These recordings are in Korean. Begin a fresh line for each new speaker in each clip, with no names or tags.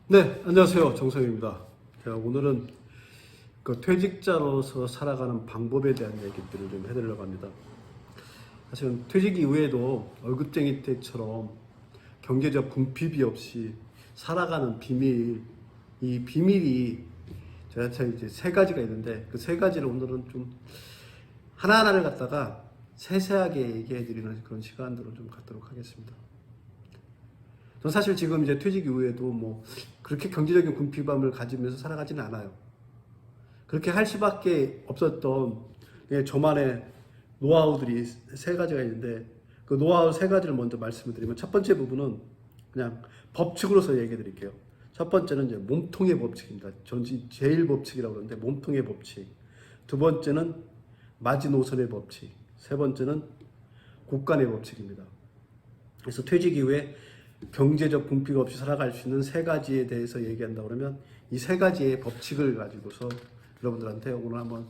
네, 안녕하세요. 정성입니다. 제가 오늘은 그 퇴직자로서 살아가는 방법에 대한 얘기들을 좀 해드리려고 합니다. 사실은 퇴직 이후에도 월급쟁이 때처럼 경제적 궁핍이 없이 살아가는 비밀, 이 비밀이 제가 이제 세 가지가 있는데 그 세 가지를 오늘은 좀 하나하나를 갖다가 세세하게 얘기해 드리는 그런 시간들을 좀 갖도록 하겠습니다. 저는 사실 지금 이제 퇴직 이후에도 뭐 그렇게 경제적인 궁핍감을 가지면서 살아가지는 않아요. 그렇게 할 수밖에 없었던 저만의 노하우들이 세 가지가 있는데 그 노하우 세 가지를 먼저 말씀을 드리면 첫 번째 부분은 그냥 법칙으로서 얘기해 드릴게요. 첫 번째는 이제 몸통의 법칙입니다. 전 제일 법칙이라고 그러는데 몸통의 법칙. 두 번째는 마지노선의 법칙. 세 번째는 국간의 법칙입니다. 그래서 퇴직 이후에 경제적 궁핍 없이 살아갈 수 있는 세 가지에 대해서 얘기한다 그러면 이 세 가지의 법칙을 가지고서 여러분들한테 오늘 한번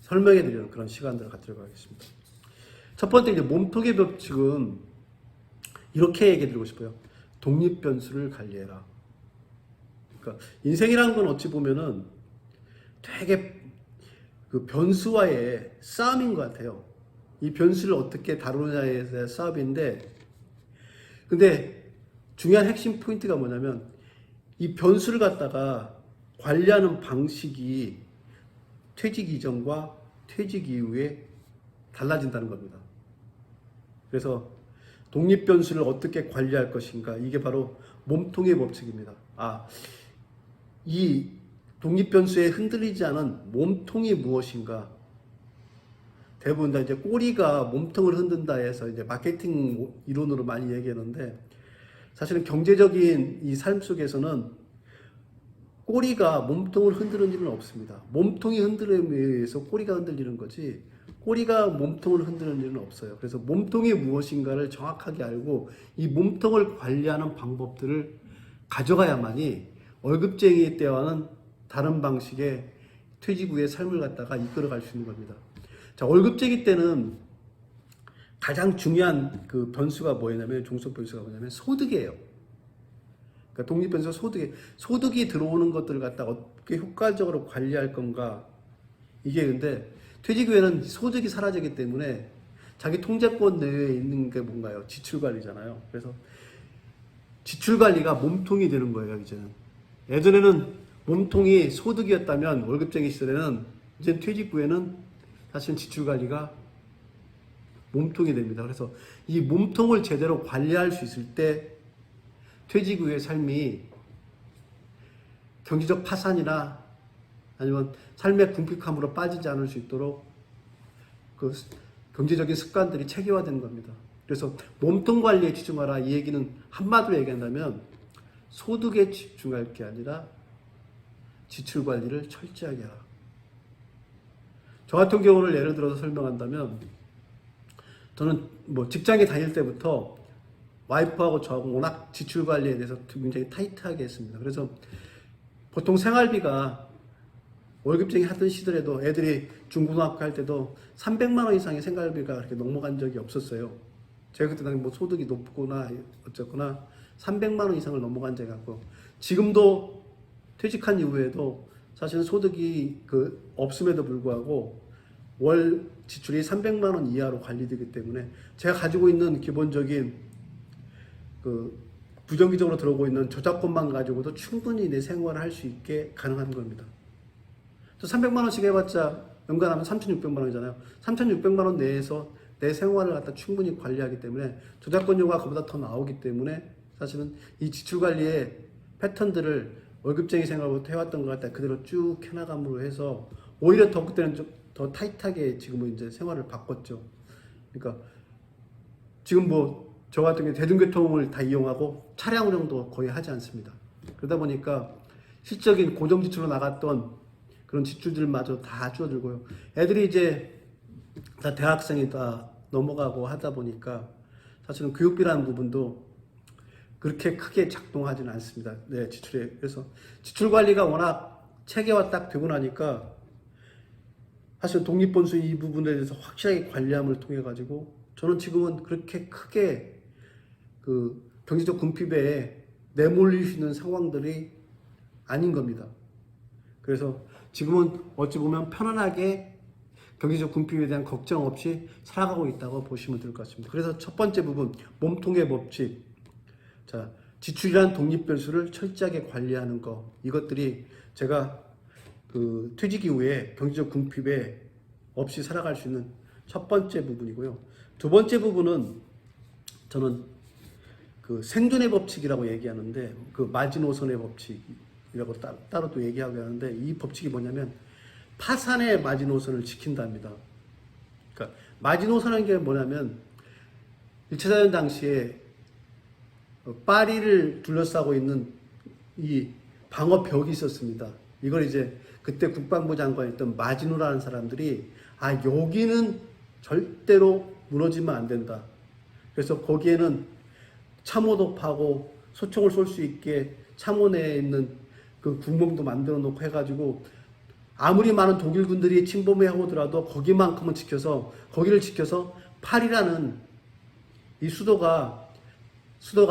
설명해 드리는 그런 시간들을 갖도록 하겠습니다. 첫 번째 이제 몸통의 법칙은 이렇게 얘기해 드리고 싶어요. 독립 변수를 관리해라. 그러니까 인생이라는 건 어찌 보면은 되게 그 변수와의 싸움인 것 같아요. 이 변수를 어떻게 다루느냐에 대한 싸움인데 근데 중요한 핵심 포인트가 뭐냐면 이 변수를 갖다가 관리하는 방식이 퇴직 이전과 퇴직 이후에 달라진다는 겁니다. 그래서 독립 변수를 어떻게 관리할 것인가 이게 바로 몸통의 법칙입니다. 이 독립 변수에 흔들리지 않은 몸통이 무엇인가? 대부분 다 이제 꼬리가 몸통을 흔든다 해서 이제 마케팅 이론으로 많이 얘기하는데 사실은 경제적인 이 삶 속에서는 꼬리가 몸통을 흔드는 일은 없습니다. 몸통이 흔들림에 의해서 꼬리가 흔들리는 거지 꼬리가 몸통을 흔드는 일은 없어요. 그래서 몸통이 무엇인가를 정확하게 알고 이 몸통을 관리하는 방법들을 가져가야만이 월급쟁이 때와는 다른 방식의 퇴직 후의 삶을 갖다가 이끌어갈 수 있는 겁니다. 자, 월급쟁이 때는 가장 중요한 그 변수가 뭐냐면 종속 변수가 뭐냐면 소득이에요. 그러니까 독립 변수가 소득이 들어오는 것들을 갖다가 어떻게 효과적으로 관리할 건가 이게 근데 퇴직 후에는 소득이 사라지기 때문에 자기 통제권 내에 있는 게 뭔가요? 지출 관리잖아요. 그래서 지출 관리가 몸통이 되는 거예요, 이제는. 예전에는 몸통이 소득이었다면 월급쟁이 시절에는 이제 퇴직 후에는 사실 지출 관리가 몸통이 됩니다. 그래서 이 몸통을 제대로 관리할 수 있을 때 퇴직 후의 삶이 경제적 파산이나 아니면 삶의 궁핍함으로 빠지지 않을 수 있도록 그 경제적인 습관들이 체계화되는 겁니다. 그래서 몸통 관리에 집중하라 이 얘기는 한마디로 얘기한다면 소득에 집중할 게 아니라 지출 관리를 철저하게 하라. 저 같은 경우를 예를 들어서 설명한다면 저는 뭐 직장에 다닐 때부터 와이프하고 저하고 워낙 지출 관리에 대해서 굉장히 타이트하게 했습니다. 그래서 보통 생활비가 월급쟁이 하던 시절에도 애들이 중고등학교 할 때도 300만 원 이상의 생활비가 그렇게 넘어간 적이 없었어요. 제가 그때 당시 뭐 소득이 높거나 어쨌거나 300만 원 이상을 넘어간 적이 없고 지금도 퇴직한 이후에도 사실은 소득이 없음에도 불구하고 월 지출이 300만 원 이하로 관리되기 때문에 제가 가지고 있는 기본적인 부정기적으로 들어오고 있는 저작권만 가지고도 충분히 내 생활을 할 수 있게 가능한 겁니다. 또 300만 원씩 해봤자 연간하면 3,600만 원이잖아요. 3,600만 원 내에서 내 생활을 갖다 충분히 관리하기 때문에 저작권료가 그보다 더 나오기 때문에 사실은 이 지출 관리의 패턴들을 월급쟁이 생활부터 해왔던 것 같다 그대로 쭉 해나감으로 해서 오히려 더 그때는 좀 더 타이트하게 지금은 이제 생활을 바꿨죠. 그러니까 지금 뭐 저 같은 경우 대중교통을 다 이용하고 차량 운영도 거의 하지 않습니다. 그러다 보니까 실적인 고정 지출로 나갔던 그런 지출들마저 다 줄어들고요. 애들이 이제 다 대학생이 다 넘어가고 하다 보니까 사실은 교육비라는 부분도 그렇게 크게 작동하지는 않습니다. 네, 지출에. 그래서 지출 관리가 워낙 체계화 딱 되고 나니까 사실 독립본수 이 부분에 대해서 확실하게 관리함을 통해 가지고 저는 지금은 그렇게 크게 경제적 궁핍에 내몰릴 수 있는 상황들이 아닌 겁니다. 그래서 지금은 어찌 보면 편안하게 경제적 궁핍에 대한 걱정 없이 살아가고 있다고 보시면 될 것 같습니다. 그래서 첫 번째 부분, 몸통의 법칙. 자, 지출이란 독립별수를 철저하게 관리하는 거. 이것들이 제가 그 퇴직 이후에 경제적 궁핍에 없이 살아갈 수 있는 첫 번째 부분이고요. 두 번째 부분은 저는 그 생존의 법칙이라고 얘기하는데, 그 마지노선의 법칙이라고 따로 또 얘기하고 하는데, 이 법칙이 뭐냐면 파산의 마지노선을 지킨답니다. 그러니까 마지노선은 게 뭐냐면 1차 대전 당시에 파리를 둘러싸고 있는 이 방어벽이 있었습니다. 이걸 이제 그때 국방부 장관이었던 마지노라는 사람들이 여기는 절대로 무너지면 안 된다. 그래서 거기에는 참호도 파고 소총을 쏠 수 있게 참호 내에 있는 그 구멍도 만들어 놓고 해가지고 아무리 많은 독일 군들이 침범해 오더라도 거기만큼은 거기를 지켜서 파리라는 이 수도가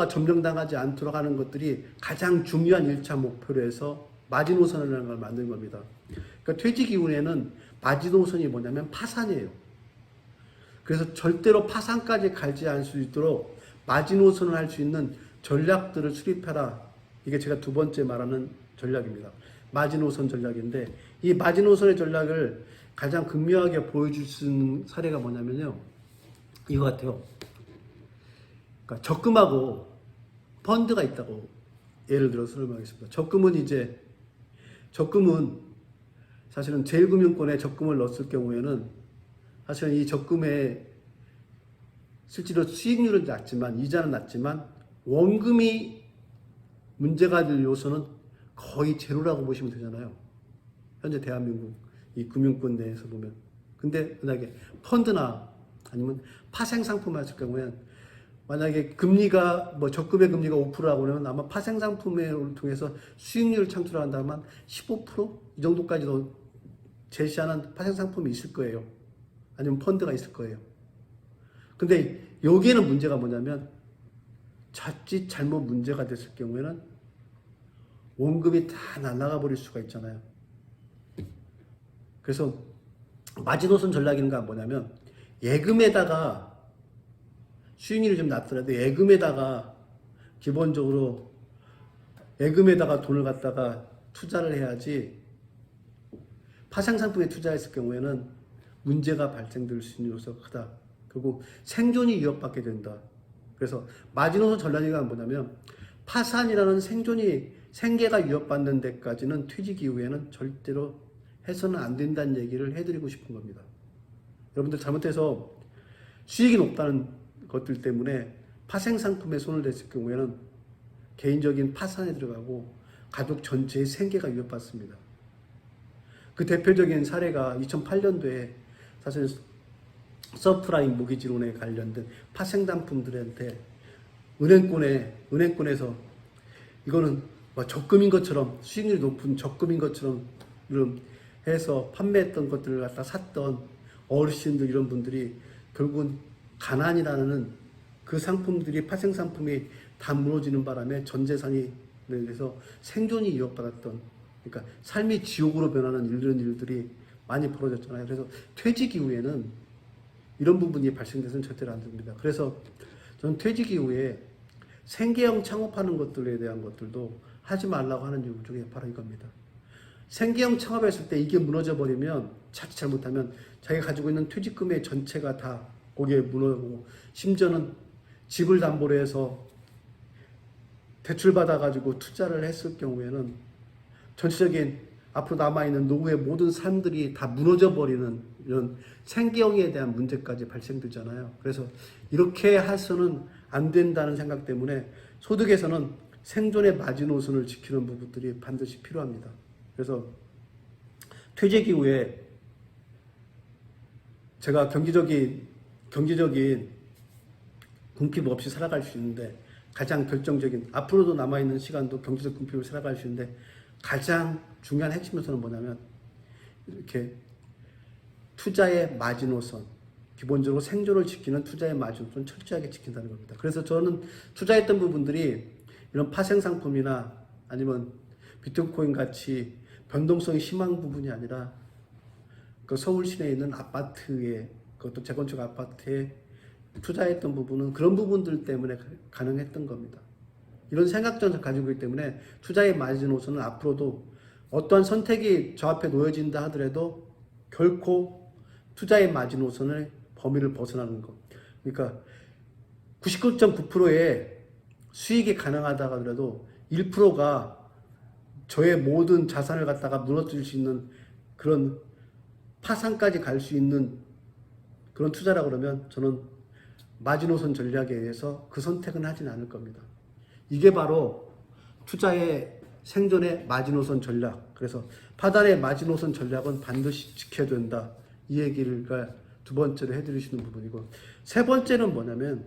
점령당하지 않도록 하는 것들이 가장 중요한 1차 목표로 해서 마지노선이라는 걸 만든 겁니다. 그러니까 퇴직 이후에는 마지노선이 뭐냐면 파산이에요. 그래서 절대로 파산까지 가지 않을 수 있도록 마지노선을 할 수 있는 전략들을 수립해라. 이게 제가 두 번째 말하는 전략입니다. 마지노선 전략인데, 이 마지노선의 전략을 가장 극명하게 보여줄 수 있는 사례가 뭐냐면요, 이거 같아요. 그러니까 적금하고 펀드가 있다고 예를 들어서 설명하겠습니다. 적금은 사실은 제1금융권에 적금을 넣었을 경우에는 사실은 이 적금에 실제로 수익률은 낮지만, 이자는 낮지만 원금이 문제가 될 요소는 거의 제로라고 보시면 되잖아요. 현재 대한민국 이 금융권 내에서 보면. 근데 만약에 펀드나 아니면 파생상품을 했을 경우에는 만약에 금리가 적금의 금리가 5%라고 하면 아마 파생상품을 통해서 수익률을 창출한다면 15%이 정도까지도 제시하는 파생상품이 있을 거예요. 아니면 펀드가 있을 거예요. 근데 여기에는 문제가 뭐냐면 자칫 잘못 문제가 됐을 경우에는 원금이 다 날아가 버릴 수가 있잖아요. 그래서 마지노선 전략인가 뭐냐면 예금에다가 수익률이 좀 낮더라도 기본적으로 예금에다가 돈을 갖다가 투자를 해야지, 파생상품에 투자했을 경우에는 문제가 발생될 수 있는 요소가 크다. 그리고 생존이 위협받게 된다. 그래서 마지노선 전략이가 뭐냐면 파산이라는 생계가 위협받는 데까지는 퇴직 이후에는 절대로 해서는 안 된다는 얘기를 해드리고 싶은 겁니다. 여러분들 잘못해서 수익이 높다는 것들 때문에 파생상품에 손을 댔을 경우에는 개인적인 파산에 들어가고 가족 전체의 생계가 위협받습니다. 그 대표적인 사례가 2008년도에 사실 서프라임 모기지론에 관련된 파생상품들한테 은행권에서 이거는 적금인 것처럼, 수익률이 높은 적금인 것처럼 해서 판매했던 것들을 갖다 샀던 어르신들, 이런 분들이 결국은 가난이라는 그 상품들이, 파생상품이 다 무너지는 바람에 전 재산이 내서 생존이 위협받았던, 그러니까 삶이 지옥으로 변하는 이런 일들이 많이 벌어졌잖아요. 그래서 퇴직 이후에는 이런 부분이 발생돼서는 절대로 안 됩니다. 그래서 저는 퇴직 이후에 생계형 창업하는 것들에 대한 것들도 하지 말라고 하는 이유 중에 바로 이겁니다. 생계형 창업했을 때 이게 무너져 버리면, 자칫 잘못하면 자기가 가지고 있는 퇴직금의 전체가 다 거기에 무너지고, 심지어는 집을 담보로 해서 대출받아가지고 투자를 했을 경우에는 전체적인 앞으로 남아있는 노후의 모든 삶들이 다 무너져 버리는 이런 생계형에 대한 문제까지 발생되잖아요. 그래서 이렇게 해서는 안 된다는 생각 때문에 소득에서는 생존의 마지노선을 지키는 부분들이 반드시 필요합니다. 그래서 퇴직 이후에 제가 경제적인 궁핍 없이 살아갈 수 있는데, 가장 결정적인, 앞으로도 남아있는 시간도 경제적 궁핍을 살아갈 수 있는데 가장 중요한 핵심 요소는 뭐냐면, 이렇게 투자의 마지노선, 기본적으로 생존을 지키는 투자의 마지노선 철저하게 지킨다는 겁니다. 그래서 저는 투자했던 부분들이 이런 파생상품이나 아니면 비트코인 같이 변동성이 심한 부분이 아니라 그 서울 시내에 있는 아파트에, 그것도 재건축 아파트에 투자했던 부분은 그런 부분들 때문에 가능했던 겁니다. 이런 생각전을 가지고 있기 때문에 투자의 마지노선은 앞으로도 어떠한 선택이 저 앞에 놓여진다 하더라도 결코 투자의 마지노선의 범위를 벗어나는 것. 그러니까 99.9%의 수익이 가능하다 하더라도 1%가 저의 모든 자산을 갖다가 무너뜨릴 수 있는 그런 파산까지 갈 수 있는 그런 투자라 그러면 저는 마지노선 전략에 의해서 그 선택은 하진 않을 겁니다. 이게 바로 투자의 생존의 마지노선 전략. 그래서 파단의 마지노선 전략은 반드시 지켜야 된다. 이 얘기를 두 번째로 해드릴 수 있는 부분이고, 세 번째는 뭐냐면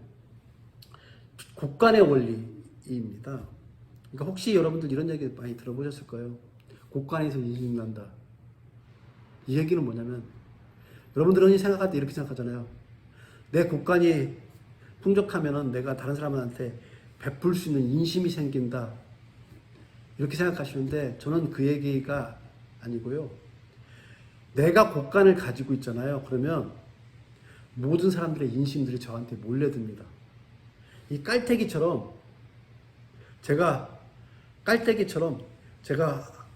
곡간의 원리입니다. 그러니까 혹시 여러분들 이런 얘기 많이 들어보셨을 거예요. 곡간에서 이익 난다. 이 얘기는 뭐냐면 여러분들은 흔히 생각할 때 이렇게 생각하잖아요. 내 곡간이 풍족하면은 내가 다른 사람한테 베풀 수 있는 인심이 생긴다. 이렇게 생각하시는데 저는 그 얘기가 아니고요. 내가 곡간을 가지고 있잖아요. 그러면 모든 사람들의 인심들이 저한테 몰려듭니다. 이 깔때기처럼 제가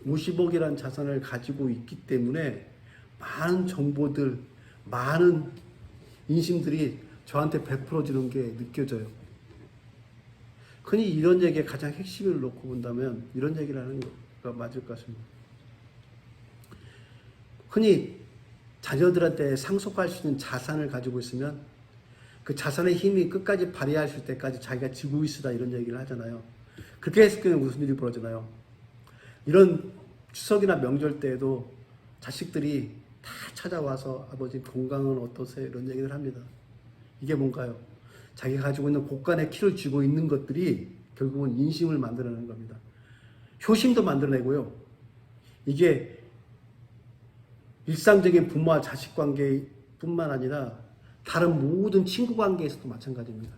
50억이라는 자산을 가지고 있기 때문에 많은 정보들, 많은 인심들이 저한테 베풀어지는 게 느껴져요. 흔히 이런 얘기의 가장 핵심을 놓고 본다면 이런 얘기를 하는 거가 맞을 것 같습니다. 흔히 자녀들한테 상속할 수 있는 자산을 가지고 있으면 그 자산의 힘이 끝까지 발휘할 수 있을 때까지 자기가 지고 있으다, 이런 얘기를 하잖아요. 그렇게 했을 경우에 무슨 일이 벌어지나요? 이런 추석이나 명절 때에도 자식들이 다 찾아와서 아버지 건강은 어떠세요? 이런 얘기를 합니다. 이게 뭔가요? 자기가 가지고 있는 곡간의 키를 쥐고 있는 것들이 결국은 인심을 만들어내는 겁니다. 효심도 만들어내고요. 이게 일상적인 부모와 자식 관계뿐만 아니라 다른 모든 친구 관계에서도 마찬가지입니다.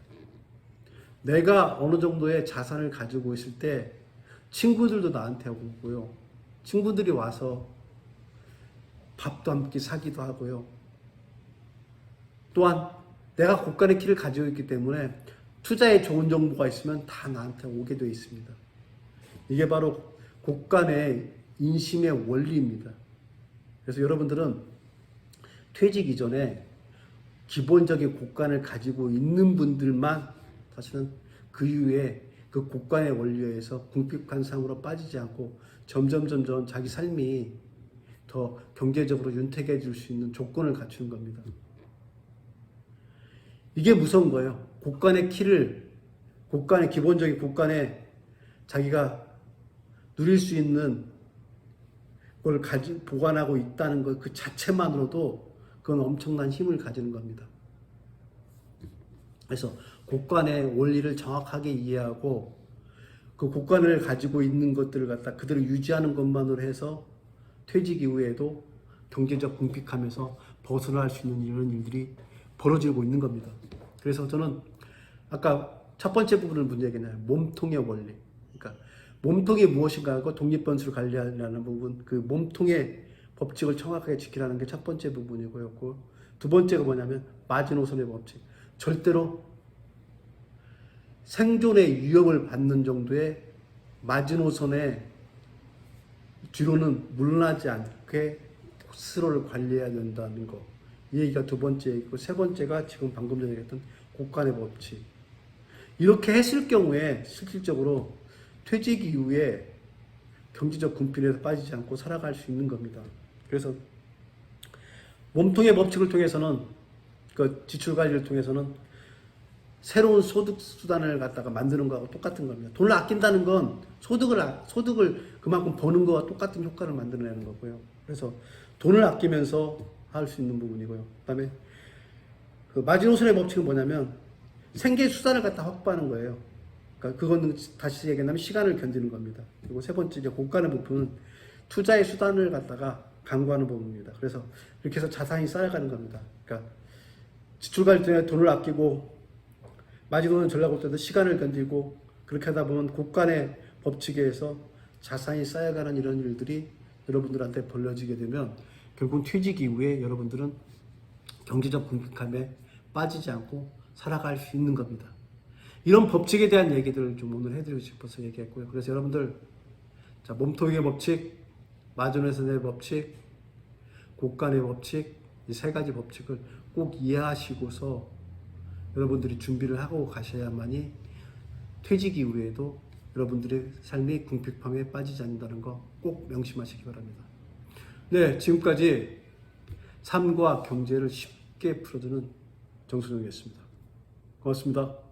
내가 어느 정도의 자산을 가지고 있을 때 친구들도 나한테 오고요. 친구들이 와서 밥도 함께 사기도 하고요. 또한 내가 곡간의 키를 가지고 있기 때문에 투자에 좋은 정보가 있으면 다 나한테 오게 되어 있습니다. 이게 바로 곡간의 인심의 원리입니다. 그래서 여러분들은 퇴직 이전에 기본적인 곡간을 가지고 있는 분들만 사실은 그 이후에 그 곡간의 원리에 의해서 궁핍한 삶으로 빠지지 않고 점점 자기 삶이 더 경제적으로 윤택해질 수 있는 조건을 갖추는 겁니다. 이게 무서운 거예요. 기본적인 곡간에 자기가 누릴 수 있는 걸 보관하고 있다는 것 그 자체만으로도 그건 엄청난 힘을 가지는 겁니다. 그래서 곡간의 원리를 정확하게 이해하고 그 곡간을 가지고 있는 것들을 갖다 그대로 유지하는 것만으로 해서 퇴직 이후에도 경제적 궁핍함에서 벗어날 수 있는 이런 일들이 벌어지고 있는 겁니다. 그래서 저는 아까 첫 번째 부분을 무슨 얘기냐면 몸통의 원리. 그러니까 몸통이 무엇인가 하고 독립변수를 관리하려는 부분, 그 몸통의 법칙을 정확하게 지키라는 게 첫 번째 부분이고요. 두 번째가 뭐냐면 마지노선의 법칙. 절대로 생존의 위협을 받는 정도의 마지노선의 뒤로는 물러나지 않게 스스로를 관리해야 된다는 거. 이 얘기가 두 번째이고, 세 번째가 지금 방금 전에 얘기했던 곡간의 법칙. 이렇게 했을 경우에 실질적으로 퇴직 이후에 경제적 궁핍에서 빠지지 않고 살아갈 수 있는 겁니다. 그래서 몸통의 법칙을 통해서는, 그 지출 관리를 통해서는 새로운 소득 수단을 갖다가 만드는 거하고 똑같은 겁니다. 돈을 아낀다는 건 소득을 그만큼 버는 거와 똑같은 효과를 만들어내는 거고요. 그래서 돈을 아끼면서 할 수 있는 부분이고요. 그다음에 그 마지노선의 법칙은 뭐냐면 생계 수단을 갖다 확보하는 거예요. 그러니까 그거는 다시 얘기하면 시간을 견디는 겁니다. 그리고 세 번째 이제 곡간의 부분은 투자의 수단을 갖다가 강구하는 부분입니다. 그래서 이렇게 해서 자산이 쌓여가는 겁니다. 그러니까 지출 관리 때문에 돈을 아끼고 마지노선 전략을 때도 시간을 견디고 그렇게 하다 보면 곡간의 법칙에 의해서 자산이 쌓여가는 이런 일들이 여러분들한테 벌어지게 되면 결국 퇴직 이후에 여러분들은 경제적 궁핍함에 빠지지 않고 살아갈 수 있는 겁니다. 이런 법칙에 대한 얘기들을 좀 오늘 해드리고 싶어서 얘기했고요. 그래서 여러분들 자, 몸통의 법칙, 마존에서의 법칙, 곡간의 법칙, 이 세 가지 법칙을 꼭 이해하시고서 여러분들이 준비를 하고 가셔야만이 퇴직 이후에도 여러분들의 삶이 궁핍함에 빠지지 않는다는 거 꼭 명심하시기 바랍니다. 네, 지금까지 삶과 경제를 쉽게 풀어주는 정순영이었습니다. 고맙습니다.